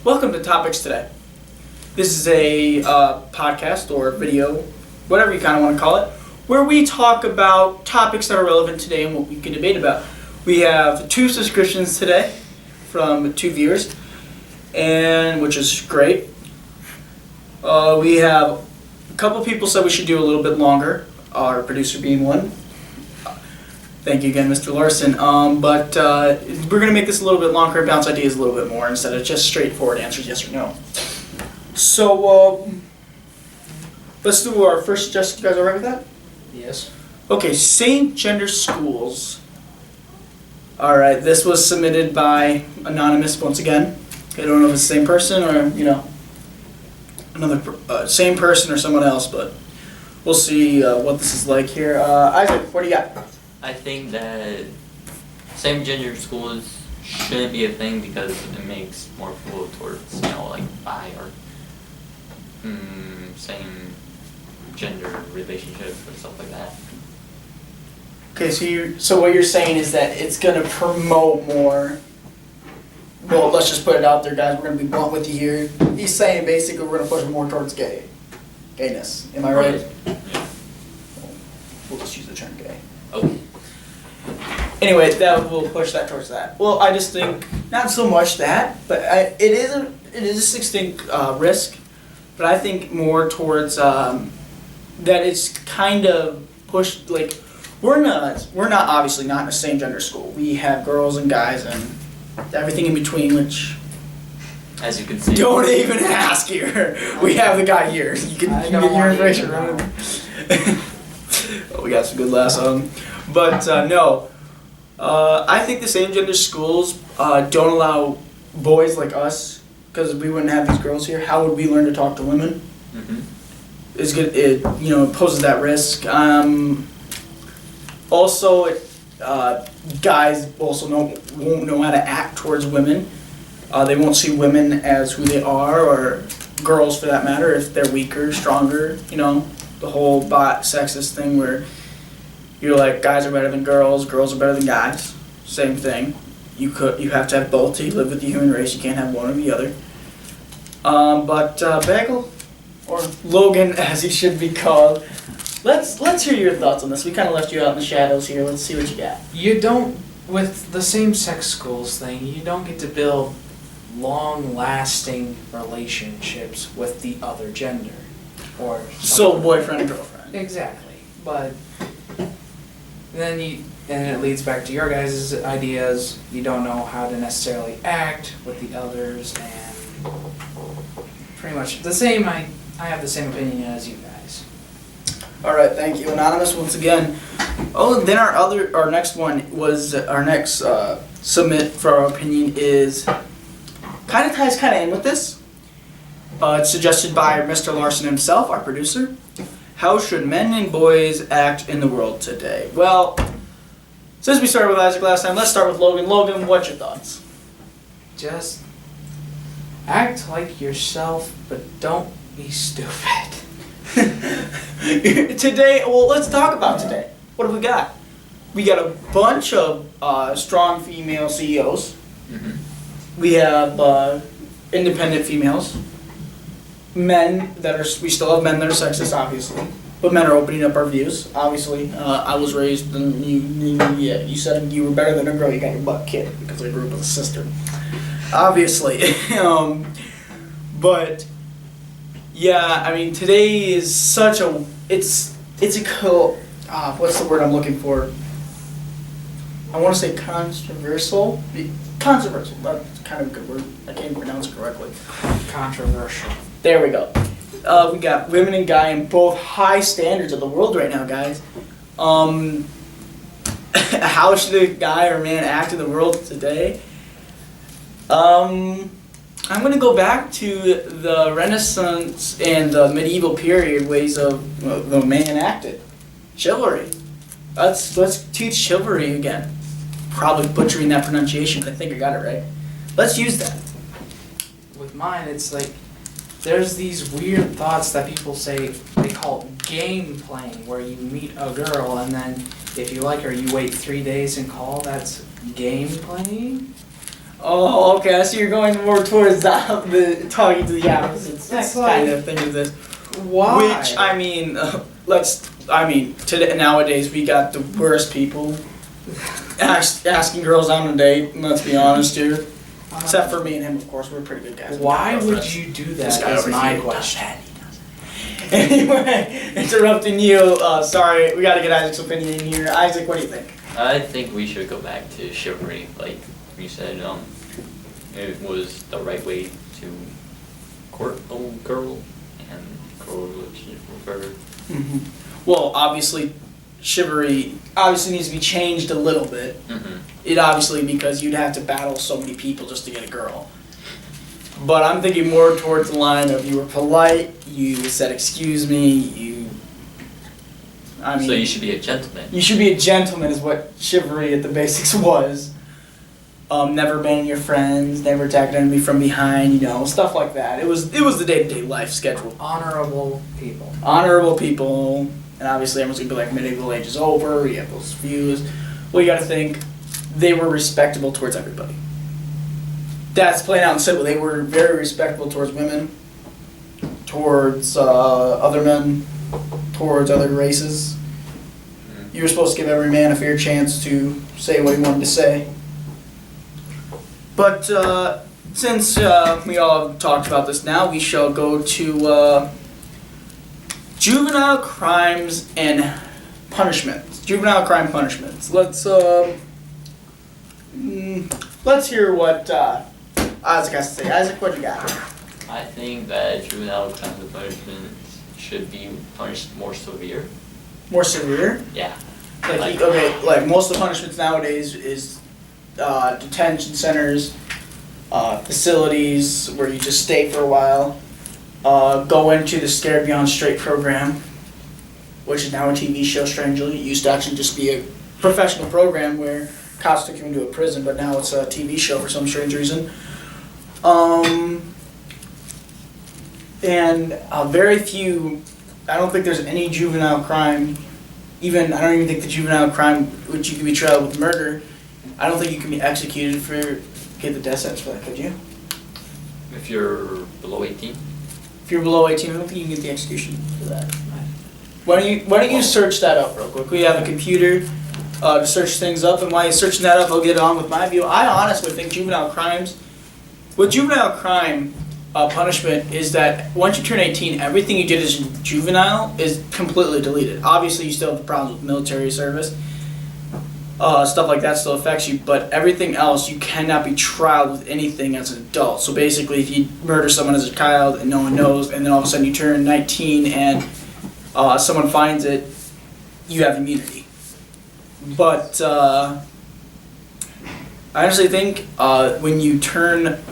Welcome to Topics Today. This is a podcast or video, whatever you kind of want to call it, where we talk about topics that are relevant today and what we can debate about. We have 2 subscriptions today from 2 viewers, and which is great. We have a couple people said we should do a little bit longer, our producer being one. Thank you again, Mr. Larson. But we're going to make this a little bit longer and bounce ideas a little bit more instead of just straightforward answers, yes or no. So, let's do our first suggestion. You guys all right with that? Yes. Okay, same gender schools. All right, this was submitted by Anonymous once again. I don't know if it's the same person or, another same person or someone else, but we'll see what this is like here. Isaac, what do you got? I think that same gender schools shouldn't be a thing because it makes more people towards, like bi or same gender relationships or stuff like that. Okay, so what you're saying is that it's gonna promote more. Well, let's just put it out there, guys. We're gonna be blunt with you here. He's saying basically we're gonna push more towards gayness. Am I right? Yeah. We'll just use the term gay. Okay. Anyway, that we'll push that towards that. Well, I just think not so much that, but it is a distinct risk. But I think more towards that it's kind of pushed. Like we're not obviously not in the same gender school. We have girls and guys and everything in between, which As you can see. don't even ask here. We have the guy here. You can get your information right. Oh, we got some good laughs on him. But no. I think the same gender schools don't allow boys like us, because we wouldn't have these girls here. How would we learn to talk to women? Mm-hmm. It's good. It poses that risk. Also, guys also won't know how to act towards women. They won't see women as who they are, or girls for that matter, if they're weaker, stronger. The whole sexist thing where you're like, guys are better than girls are better than guys. Same thing. You have to have both to live with the human race. You can't have one or the other. But Bagel, or Logan as he should be called, let's hear your thoughts on this. We kind of left you out in the shadows here. Let's see what you got. You don't, with the same-sex schools thing, you don't get to build long-lasting relationships with the other gender. Or So boyfriend and girlfriend. Exactly. But then it leads back to your guys' ideas. You don't know how to necessarily act with the others, and pretty much the same. I have the same opinion as you guys. All right, thank you, Anonymous, once again. Oh, then our next one was our next submit for our opinion is kind of ties in with this. It's suggested by Mr. Larson himself, our producer. How should men and boys act in the world today? Well, since we started with Isaac last time, let's start with Logan. Logan, what's your thoughts? Just act like yourself, but don't be stupid. Today, well, let's talk about today. What have we got? We got a bunch of strong female CEOs. Mm-hmm. We have independent females. We still have men that are sexist, obviously. But men are opening up our views, obviously. I was raised, and you said you were better than a girl, you got your butt kicked because I grew up with a sister. Obviously. But, yeah, I mean, today is such a, it's a cool, what's the word I'm looking for? I want to say controversial. Controversial, that's kind of a good word. I can't pronounce it correctly. Controversial. There we go. We got women and guy in both high standards of the world right now, guys. How should a guy or man act in the world today? I'm going to go back to the Renaissance and the medieval period ways of the man acted. Chivalry. Let's teach chivalry again. Probably butchering that pronunciation, but I think I got it right. Let's use that. With mine, it's like there's these weird thoughts that people say they call game playing, where you meet a girl and then if you like her, you wait 3 days and call. That's game playing. Oh, okay. I see you're going more towards the talking to the opposites. That's kind like- of thing of this. Why? Which I mean, today nowadays we got the worst people asking girls on a date. Let's be honest here. Except for me and him, of course, we're pretty good guys. Why would you do This that? guy Is over my here question. does that. Anyway, interrupting you. Sorry, we got to get Isaac's opinion in here. Isaac, what do you think? I think we should go back to chivalry, like you said. It was the right way to court a girl and grow a relationship with her. Mm-hmm. Well, obviously, chivalry obviously needs to be changed a little bit. Mm-hmm. It obviously, because you'd have to battle so many people just to get a girl. But I'm thinking more towards the line of you were polite, you said excuse me, I mean, So you should be a gentleman. you should be a gentleman is what chivalry at the basics was. Never banning your friends, never attacking enemy from behind, stuff like that. It was the day-to-day life schedule. Honorable people. Honorable people, and obviously everyone's gonna be like medieval age is over, you have those views. Well, you gotta think, they were respectable towards everybody. That's plain out and simple. They were very respectful towards women, towards other men, towards other races. You were supposed to give every man a fair chance to say what he wanted to say. But since we all have talked about this now, we shall go to juvenile crimes and punishments. Juvenile crime punishments. Let's hear what Isaac has to say. Isaac, what do you got? I think that juvenile crimes and punishments should be punished more severe. More severe? Yeah. Like most of the punishments nowadays is detention centers, facilities where you just stay for a while, go into the Scared Beyond Straight program, which is now a TV show, strangely. It used to actually just be a professional program where cops took you into a prison, but now it's a TV show for some strange reason. And very few, I don't think there's any juvenile crime, I don't even think the juvenile crime, which you can be tried with murder, I don't think you can be executed get the death sentence for that, could you? If you're below 18. If you're below 18, I don't think you can get the execution for that. Why don't you search that up real quick? We have a computer to search things up, and while you're searching that up, I'll get on with my view. I honestly think juvenile crime punishment is that once you turn 18, everything you did as a juvenile is completely deleted. Obviously, you still have problems with military service. Stuff like that still affects you, but everything else, you cannot be tried with anything as an adult. So basically, if you murder someone as a child and no one knows, and then all of a sudden you turn 19 and someone finds it, you have immunity. But I honestly think when you turn,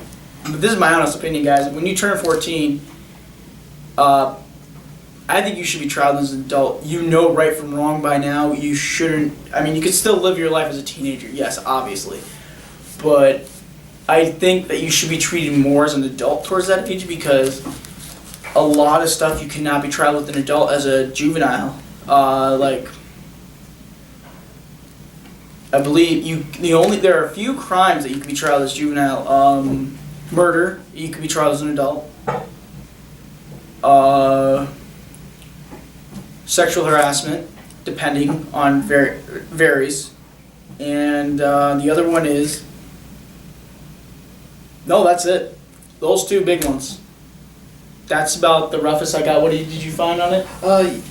this is my honest opinion, guys, when you turn 14, I think you should be tried as an adult. You know right from wrong by now. You shouldn't, you could still live your life as a teenager, yes, obviously. But I think that you should be treated more as an adult towards that age, because a lot of stuff you cannot be tried with an adult as a juvenile. I believe there are a few crimes that you can be tried as juvenile. Murder, you can be tried as an adult. Sexual harassment, depending on varies. And the other one is, no, that's it. Those two big ones. That's about the roughest I got. What did you find on it?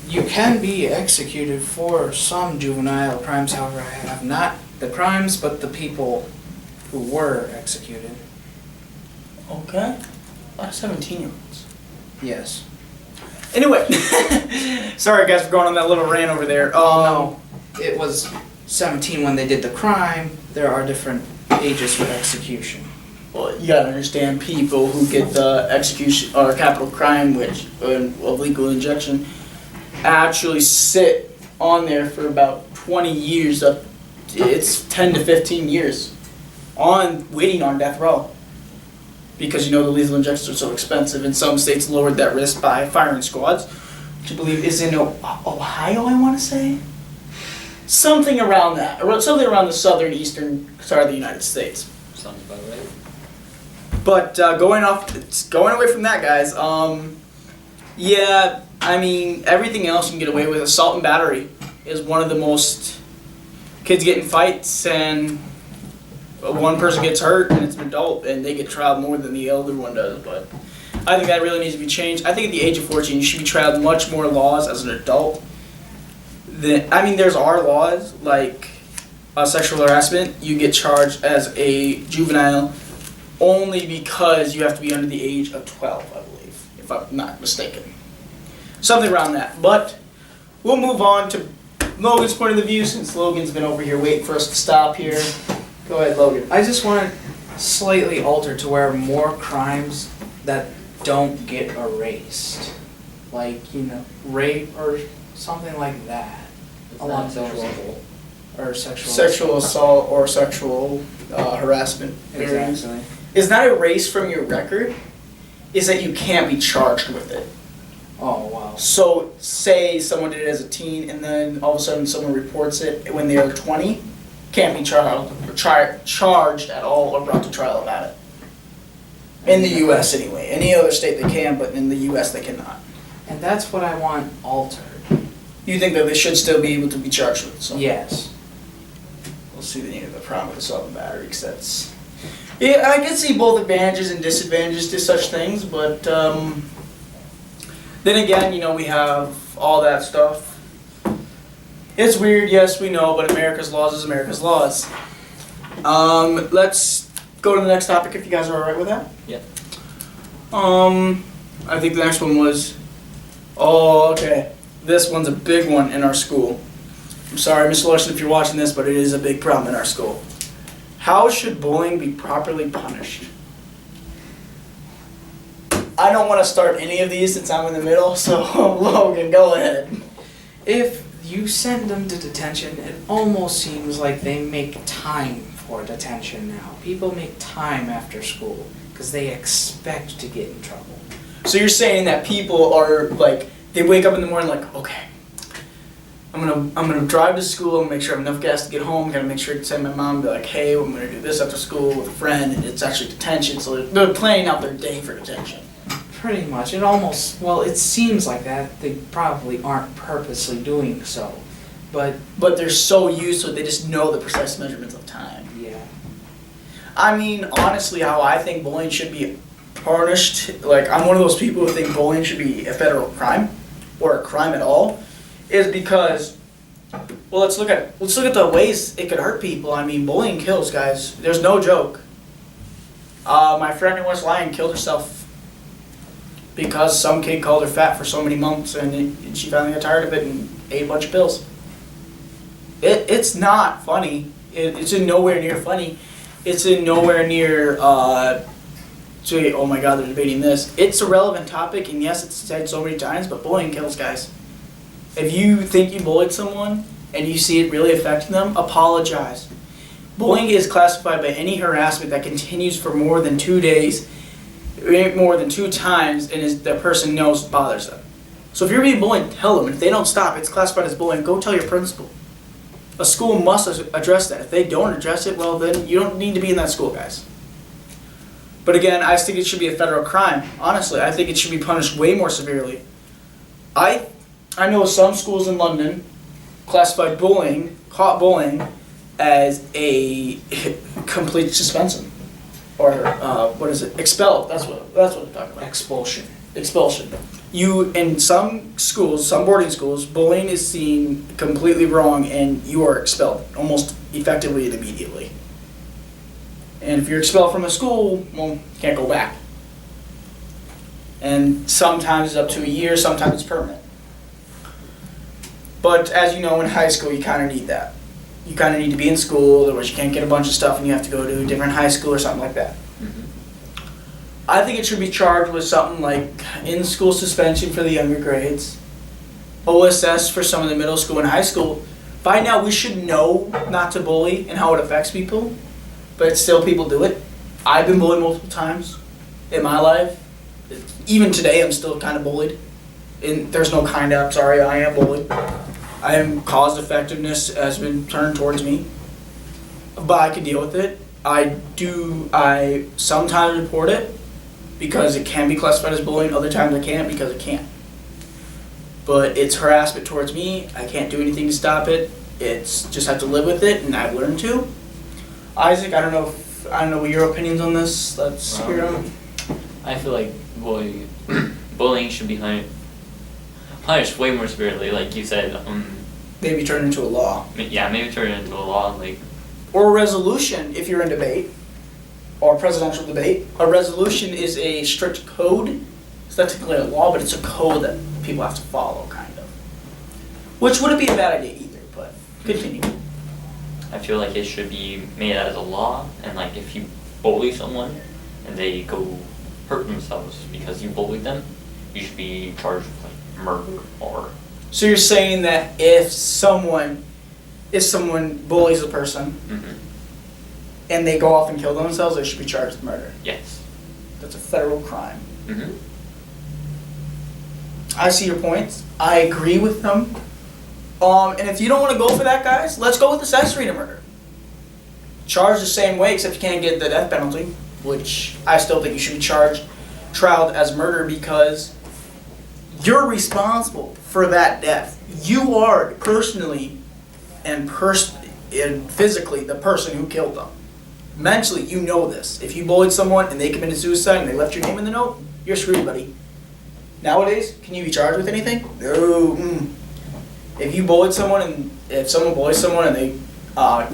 You can be executed for some juvenile crimes, however, I have not the crimes, but the people who were executed. Okay. A lot of 17-year-olds. Yes. Anyway, sorry guys for going on that little rant over there. No, it was 17 when they did the crime. There are different ages for execution. Well, you gotta understand, people who get the execution or capital crime, which of legal injection, actually sit on there for about 20 years. It's 10 to 15 years waiting on death row. Because the lethal injections are so expensive, and some states lowered that risk by firing squads, which I believe is in Ohio, I want to say? Something around that. Something around the eastern side of the United States. Sounds about right. But going away from that, guys. Yeah, I mean, everything else you can get away with. Assault and battery is one of the most. Kids get in fights and one person gets hurt and it's an adult and they get tried more than the elder one does. But I think that really needs to be changed. I think at the age of 14 you should be tried much more laws as an adult. There's our laws like sexual harassment. You get charged as a juvenile only because you have to be under the age of 12, I believe, if I'm not mistaken. Something around that. But we'll move on to Logan's point of the view since Logan's been over here waiting for us to stop here. Go ahead, Logan. I just want to slightly alter to where more crimes that don't get erased. Like, rape or something like that. Along those lines. Or Sexual assault or sexual harassment. Exactly. Is not erased from your record, is that you can't be charged with it. Oh, wow. So, say someone did it as a teen and then all of a sudden someone reports it when they are 20, can't be charged at all or brought to trial about it. In the U.S. anyway. Any other state they can, but in the U.S. they cannot. And that's what I want altered. You think that they should still be able to be charged with something? Yes. We'll see the problem with assault and battery, because that's... Yeah, I can see both advantages and disadvantages to such things, but then again, we have all that stuff. It's weird, yes, we know, but America's laws is America's laws. Let's go to the next topic if you guys are alright with that. Yeah. I think the next one was... Oh, okay. This one's a big one in our school. I'm sorry, Mr. Larson, if you're watching this, but it is a big problem in our school. How should bullying be properly punished? I don't want to start any of these since I'm in the middle, so Logan, go ahead. If you send them to detention, it almost seems like they make time for detention now. People make time after school because they expect to get in trouble. So you're saying that people are like, they wake up in the morning like, okay, I'm gonna drive to school and make sure I have enough gas to get home. Gotta make sure to send my mom and be like, hey, I'm gonna do this after school with a friend, and it's actually detention. So they're planning out their day for detention. Pretty much. It seems like that. They probably aren't purposely doing so. But they're so used to it, they just know the precise measurements of time. yeah. I mean, honestly, how I think bullying should be punished, like, I'm one of those people who think bullying should be a federal crime, or a crime at all, is because, well, let's look at the ways it could hurt people. I mean, bullying kills, guys. There's no joke. My friend in West Lyon killed herself because some kid called her fat for so many months, and she finally got tired of it and ate a bunch of pills. It's not funny. It's in nowhere near funny. It's in nowhere near, oh my god, they're debating this. It's a relevant topic, and yes, it's said so many times, but bullying kills, guys. If you think you bullied someone, and you see it really affecting them, apologize. Bullying is classified by any harassment that continues for more than 2 days, more than 2 times, and the person knows it bothers them. So if you're being bullied, tell them. If they don't stop, it's classified as bullying. Go tell your principal. A school must address that. If they don't address it, well, then you don't need to be in that school, guys. But again, I think it should be a federal crime. Honestly, I think it should be punished way more severely. I know some schools in London classified caught bullying, as a complete suspension. Or, expelled. That's what I'm talking about. Expulsion. Expulsion. In some schools, some boarding schools, bullying is seen completely wrong and you are expelled, almost effectively and immediately. And if you're expelled from a school, well, you can't go back. And sometimes it's up to a year, sometimes it's permanent. But as you know, in high school, you kind of need that. You kind of need to be in school, otherwise you can't get a bunch of stuff and you have to go to a different high school or something like that. I think it should be charged with something like in-school suspension for the younger grades, OSS for some of the middle school and high school. By now, we should know not to bully and how it affects people, but still people do it. I've been bullied multiple times in my life. Even today, I'm still kind of bullied. There's no kind of, I'm sorry, I am bullied. I am cause effectiveness has been turned towards me, but I can deal with it. I sometimes report it because it can be classified as bullying, other times I can't because it can't. But it's harassment towards me. I can't do anything to stop it. It's just have to live with it, and I've learned to. Isaac, I don't know what your opinions on this. Let's hear them. I feel like bullying should be punished way more severely, like you said. Maybe turn into a law. Yeah, maybe turn it into a law, like. Or a resolution if you're in debate, or presidential debate. A resolution is a strict code. It's not technically a law, but it's a code that people have to follow, kind of. Which wouldn't be a bad idea either, but continue. I feel like it should be made as a law, and like if you bully someone and they go hurt themselves because you bullied them, you should be charged with like murder or. So you're saying that if someone bullies a person Mm-hmm. and they go off and kill themselves, they should be charged with murder. Yes. That's a federal crime. Mm-hmm. I see your points. I agree with them. And if you don't want to go for that, guys, let's go with accessory to murder. Charged the same way, except you can't get the death penalty, which I still think you should be trialed as murder because you're responsible for that death. You are personally and physically the person who killed them. Mentally, you know this. If you bullied someone and they committed suicide and they left your name in the note, you're screwed, buddy. Nowadays, can you be charged with anything? No. If you bullied someone and if someone bullies someone and they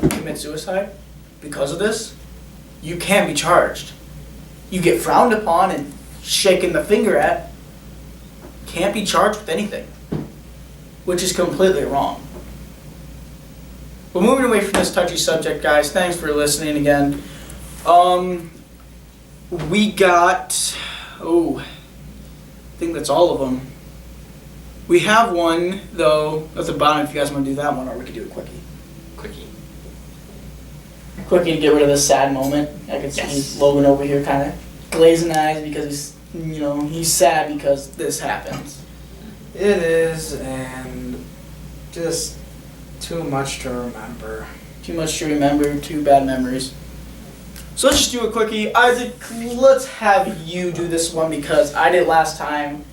commit suicide because of this, you can't be charged. You get frowned upon and shaken the finger at. Can't be charged with anything, which is completely wrong. But moving away from this touchy subject, guys, thanks for listening again. We got, I think that's all of them. We have one, though, at the bottom if you guys want to do that one, or we could do a quickie. Quickie to get rid of this sad moment. I can see Logan over here kind of glazing eyes because he's sad because this happens. It is, and just too much to remember. Too much to remember, too bad memories. So let's just do a quickie. Isaac, let's have you do this one because I did last time.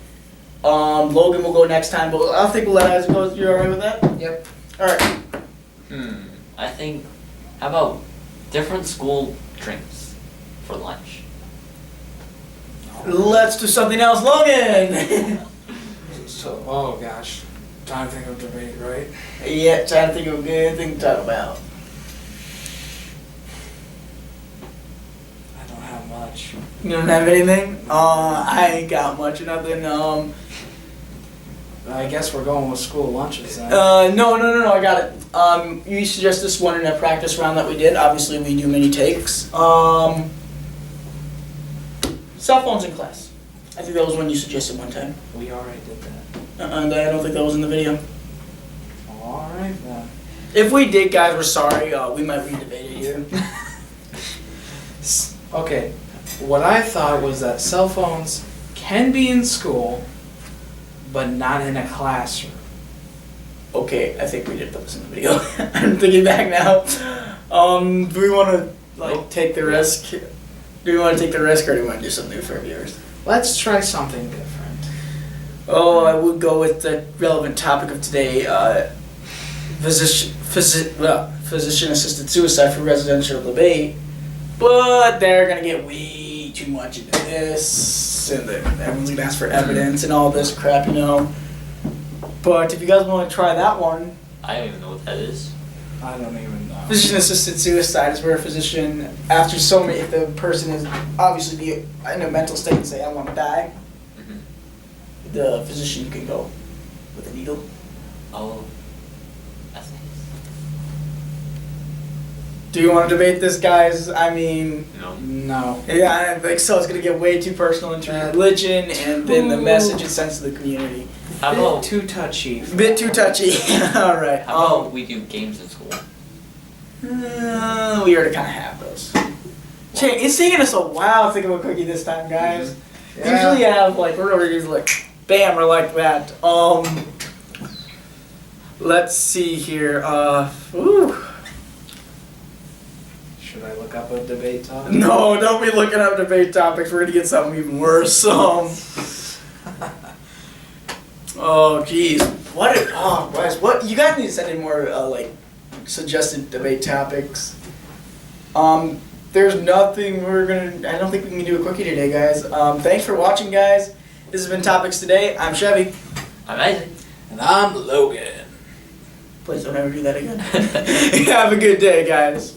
Logan will go next time, but I think we'll let Isaac go. You're alright with that? Yep. Alright. I think, how about different school drinks for lunch? Let's do something else, Logan! So, oh gosh. Trying to think of debate, right? Yeah, trying to think of a good thing to talk about. I don't have much. You don't have anything? I ain't got much of nothing. I guess we're going with school lunches then. No, I got it. You suggest this one in a practice round that we did. Obviously, we do many takes. Cell phones in class. I think that was one you suggested one time. We already did that. And I don't think that was in the video. Alright then. If we did, guys, we're sorry. We might re-debate it here. Okay, what I thought was that cell phones can be in school, but not in a classroom. Okay, I think we did put this in the video. I'm thinking back now. Do we want to take the risk? Do we want to take the risk, or do we want to do something new for our viewers? Let's try something different. Oh, I would go with the relevant topic of today, physician-assisted suicide for residential debate. But they're going to get way too much into this, and then everyone's going to ask for evidence and all this crap, But if you guys want to try that one... I don't even know what that is. I don't even know. Physician-assisted suicide is where a physician, if the person is obviously in a mental state and say, I want to die, the physician can go with a needle. Oh, that's nice. Do you want to debate this, guys? I mean... No. Yeah, I think so. It's going to get way too personal into religion, and then the message it sends to the community. How about too touchy? Bit too touchy. All right. How about we do games in school? We already kind of have those. It's taking us a while to think of a quickie this time, guys. Yeah. Usually we're over here bam, we're like that. Let's see here. Should I look up a debate topic? No, don't be looking up debate topics. We're gonna get something even worse. Oh, jeez. Wes, what? You guys need to send in more like suggested debate topics. There's nothing I don't think we can do a quickie today, guys. Thanks for watching, guys. This has been Topics Today. I'm Chevy. I'm Isaac. And I'm Logan. Please don't ever do that again. Have a good day, guys.